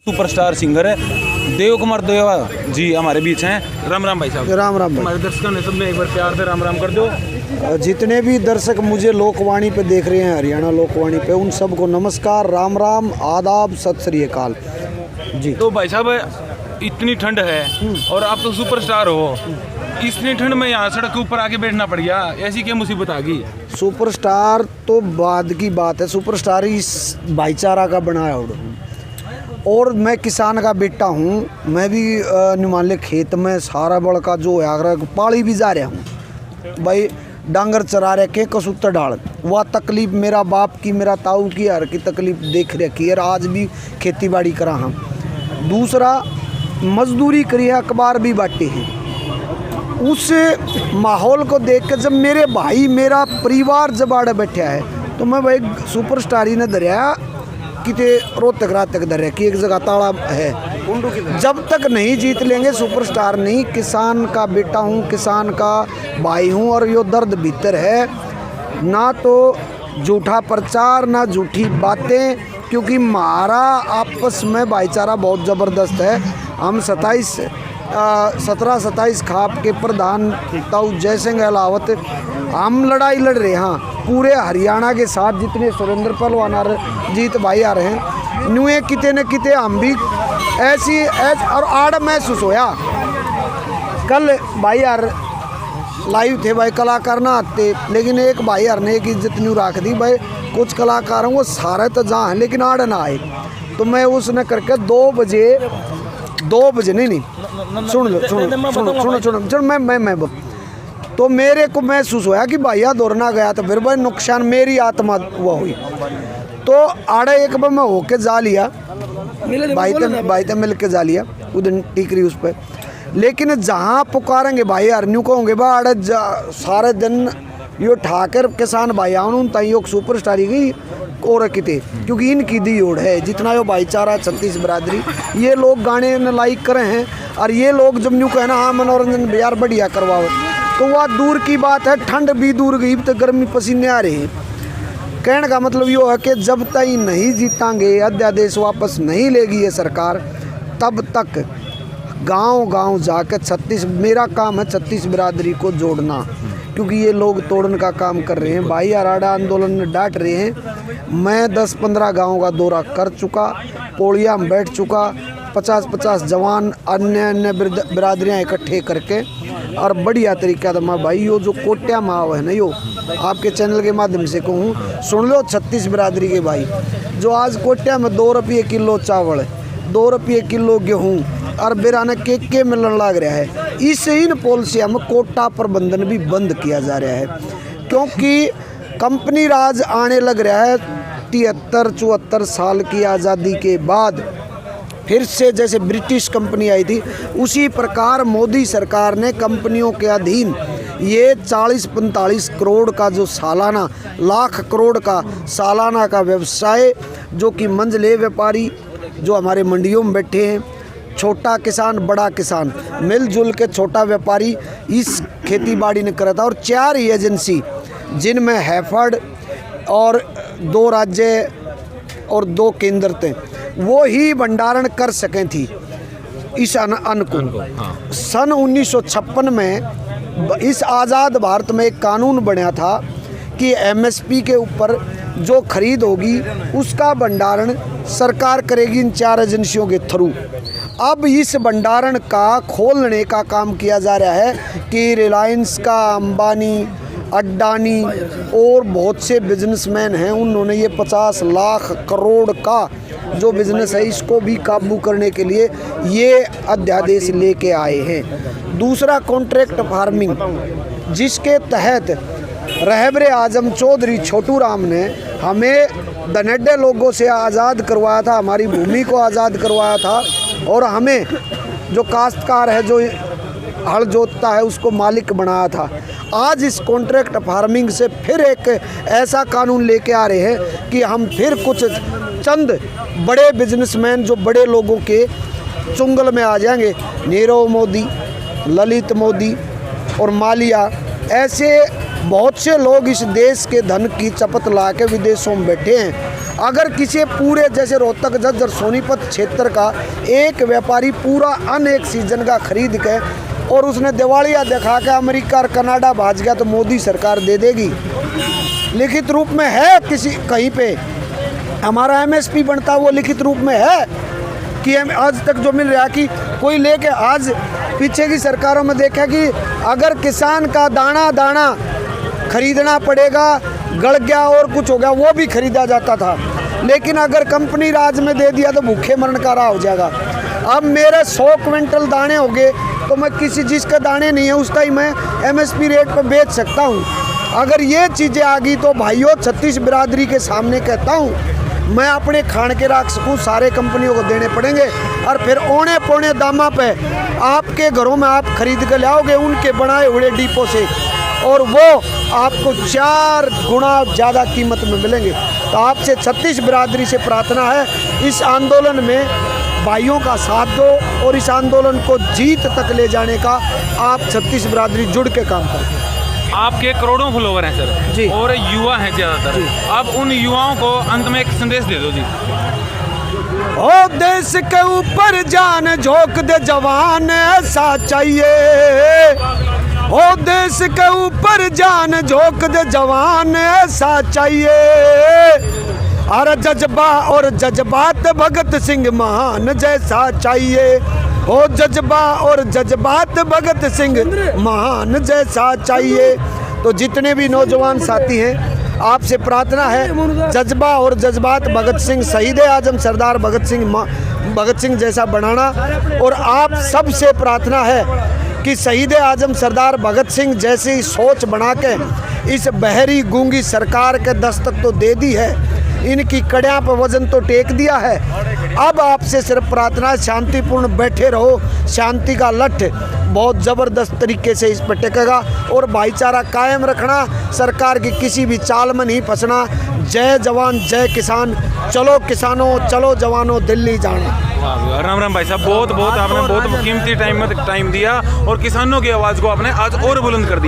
Superstar singer है देव कुमार देवा जी हमारे बीच हैं। राम राम भाई साहब। राम राम भाई। हमारे दर्शकों ने सबने एक बार प्यार से राम राम कर दो। जितने भी दर्शक मुझे लोकवाणी पे देख रहे हैं, हरियाणा लोकवाणी पे, उन सबको नमस्कार, राम राम, आदाब, सत श्री अकाल जी। तो भाई साहब इतनी ठंड है और आप तो सुपरस्टार हो, इतनी ठंड में यहाँ सड़क के ऊपर आके बैठना पड़ गया, ऐसी क्या मुसीबत आ गई? सुपरस्टार तो बाद की बात है, सुपरस्टार इस भाईचारा का बनाया हुआ हूँ और मैं किसान का बेटा हूँ। मैं भी नुमाले खेत में सारा बड़का जो है पाली भी जा रहा हूँ भाई, डांगर चरा रखे कसूतर डाल, वह तकलीफ मेरा बाप की, मेरा ताऊ की, हर की तकलीफ देख रखी है। आज भी खेती बाड़ी करा हम। दूसरा मजदूरी करी है, अखबार भी बांटे हैं। उस माहौल को देख कर जब मेरे भाई, मेरा परिवार जब आड़े बैठा है तो मैं भाई सुपरस्टार ही ने दरिया किते रोहतक रात तक दर की एक जगह ताड़ा है। जब तक नहीं जीत लेंगे सुपरस्टार नहीं, किसान का बेटा हूँ, किसान का भाई हूँ और यो दर्द भीतर है। ना तो झूठा प्रचार, ना झूठी बातें, क्योंकि हमारा आपस में भाईचारा बहुत ज़बरदस्त है। हम 17-27 खाप के प्रधान ताऊ जय सिंह अहलावत हम लड़ाई लड़ रहे हैं पूरे हरियाणा के साथ। जितने सुरेंद्र पहलवान और जीत भाई आ रहे हैं, नुए किते न किते हम भी ऐसी और आड़ महसूस होया। कल भाई यार लाइव थे भाई, कलाकार ना आते, लेकिन एक भाई यार ने एक इज्जत न्यू रख दी भाई, कुछ कलाकार वो सारे तो जहाँ हैं लेकिन आड़ ना आए। तो मैं उसने करके 2 बजे नहीं सुनो मैं तो मेरे को महसूस होया कि भैया दौड़ना गया तो फिर भाई नुकसान मेरी आत्मा हुआ हुई। तो आड़े एक बार मैं होके जा लिया, भाई ते मिल के जा लिया उधर टिकरी उस पर। लेकिन जहाँ पुकारेंगे भाई यार न्यू कहोगे बा आड़े सारे दिन यो ठाकर किसान भाई आउन तक सुपरस्टार ही गई और किते, क्योंकि इनकी दी ओढ़ है। जितना यो भाईचारा छत्तीस बिरादरी, ये लोग गाने न लाइक करे हैं और ये लोग जब न्यू कहना हाँ मनोरंजन यार बढ़िया करवाओ, तो वह दूर की बात है। ठंड भी दूर गई तो गर्मी पसीने आ रहे हैं। कहने का मतलब ये है कि जब तक नहीं जीतांगे, अध्यादेश वापस नहीं लेगी ये सरकार, तब तक गांव जाकर मेरा काम है 36 बिरादरी को जोड़ना, क्योंकि ये लोग तोड़ने का काम कर रहे हैं। भाई आराड़ा आंदोलन में डांट रहे हैं। मैं 10-15 गाँव का दौरा कर चुका, पोड़िया में बैठ चुका, 50-50 जवान अन्य बिरादरियाँ इकट्ठे करके और बढ़िया तरीका था। मैं भाई यो जो कोट्या माव है ना, यो आपके चैनल के माध्यम से कहूँ, सुन लो 36 बिरादरी के भाई, जो आज कोट्या में 2 रुपये किलो चावल, 2 रुपये किलो गेहूँ और बिराना के मिलने लग रहा है। इस इन पॉलिसियों में कोटा प्रबंधन भी बंद किया जा रहा है, क्योंकि कंपनी राज आने लग रहा है। 73-74 साल की आज़ादी के बाद फिर से जैसे ब्रिटिश कंपनी आई थी, उसी प्रकार मोदी सरकार ने कंपनियों के अधीन ये 40-45 करोड़ का जो सालाना, लाख करोड़ का सालाना का व्यवसाय, जो कि मंझले व्यापारी जो हमारे मंडियों में बैठे हैं, छोटा किसान बड़ा किसान मिलजुल के छोटा व्यापारी इस खेती बाड़ी ने करा था। और 4 ही एजेंसी जिनमें हैफर्ड और 2 राज्य और 2 केंद्र थे, वो ही भंडारण कर सकें थी इस अन्न को। सन 1956 में इस आज़ाद भारत में एक कानून बना था कि MSP के ऊपर जो खरीद होगी उसका भंडारण सरकार करेगी इन 4 एजेंसियों के थ्रू। अब इस भंडारण का खोलने का काम किया जा रहा है कि रिलायंस का, अंबानी, अडानी और बहुत से बिजनेसमैन हैं, उन्होंने ये 50 लाख करोड़ का जो बिज़नेस है इसको भी काबू करने के लिए ये अध्यादेश लेके आए हैं। दूसरा कॉन्ट्रैक्ट फार्मिंग, जिसके तहत रहबरे आजम चौधरी छोटू राम ने हमें धनड्डे लोगों से आज़ाद करवाया था, हमारी भूमि को आज़ाद करवाया था और हमें जो काश्तकार है, जो हल जोतता है, उसको मालिक बनाया था। आज इस कॉन्ट्रैक्ट फार्मिंग से फिर एक ऐसा कानून लेके आ रहे हैं कि हम फिर कुछ चंद बड़े बिजनेसमैन जो बड़े लोगों के चुंगल में आ जाएंगे, नीरव मोदी, ललित मोदी और मालिया, ऐसे बहुत से लोग इस देश के धन की चपत ला के विदेशों में बैठे हैं अगर किसी पूरे जैसे रोहतक झज्जर सोनीपत क्षेत्र का एक व्यापारी पूरा अन एक सीजन का खरीद के और उसने दिवालिया दिखा के अमेरिका और कनाडा भाज गया तो मोदी सरकार दे देगी। लिखित रूप में है किसी कहीं पे हमारा एमएसपी बनता वो लिखित रूप में है कि आज तक जो मिल रहा कि कोई लेके आज पीछे की सरकारों में देखा कि अगर किसान का दाना दाना खरीदना पड़ेगा गड़ गया और कुछ हो गया वो भी खरीदा जाता था, लेकिन अगर कंपनी राज में दे दिया तो भूखे मरण का राह हो जाएगा। अब मेरे 100 क्विंटल दाने हो गए तो मैं किसी जिसके दाने नहीं है उसका ही मैं एमएसपी रेट पर बेच सकता हूँ। अगर ये चीज़ें आ गई तो भाइयों छत्तीस बिरादरी के सामने कहता हूँ मैं अपने खान के रख सकूँ सारे कंपनियों को देने पड़ेंगे और फिर औने पौने दामा पे आपके घरों में आप खरीद कर लाओगे उनके बनाए हुए डिपो से और वो आपको 4 गुना ज़्यादा कीमत में मिलेंगे। तो आपसे छत्तीस बिरादरी से प्रार्थना है इस आंदोलन में भाइयों का साथ दो और इस आंदोलन को जीत तक ले जाने का आप छत्तीस बिरादरी जुड़ के काम करें। आपके करोड़ों फॉलोवर हैं सर जी और युवा हैं ज़्यादातर, आप उन युवाओं को अंत में एक संदेश दे दो जी। ओ देश के ऊपर जान झोंक दे जवान ऐसा चाहिए, ओ देश के ऊपर जान झोंक दे जवान ऐसा चाहिए, अरे जज्बा और जज्बात भगत सिंह महान जैसा चाहिए, ओ जज्बा और जज्बात भगत सिंह महान जैसा चाहिए। तो जितने भी नौजवान साथी हैं आपसे प्रार्थना है जज्बा और जज्बात भगत सिंह शहीद आजम सरदार भगत सिंह जैसा बनाना, और आप सबसे प्रार्थना है कि शहीद आजम सरदार भगत सिंह जैसी सोच बना के इस बहरी गूंगी सरकार के दस्तक तो दे दी है, इनकी कड़ियाँ पर वजन तो टेक दिया है। अब आपसे सिर्फ प्रार्थना शांतिपूर्ण बैठे रहो, शांति का लठ बहुत ज़बरदस्त तरीके से इस पर टेकेगा और भाईचारा कायम रखना, सरकार की किसी भी चाल में नहीं फंसना। जय जवान जय किसान, चलो किसानों चलो जवानों दिल्ली जाना। राम राम भाई साहब, बहुत आपने बहुत कीमती टाइम दिया और किसानों की आवाज़ को आपने आज और बुलंद कर दिया।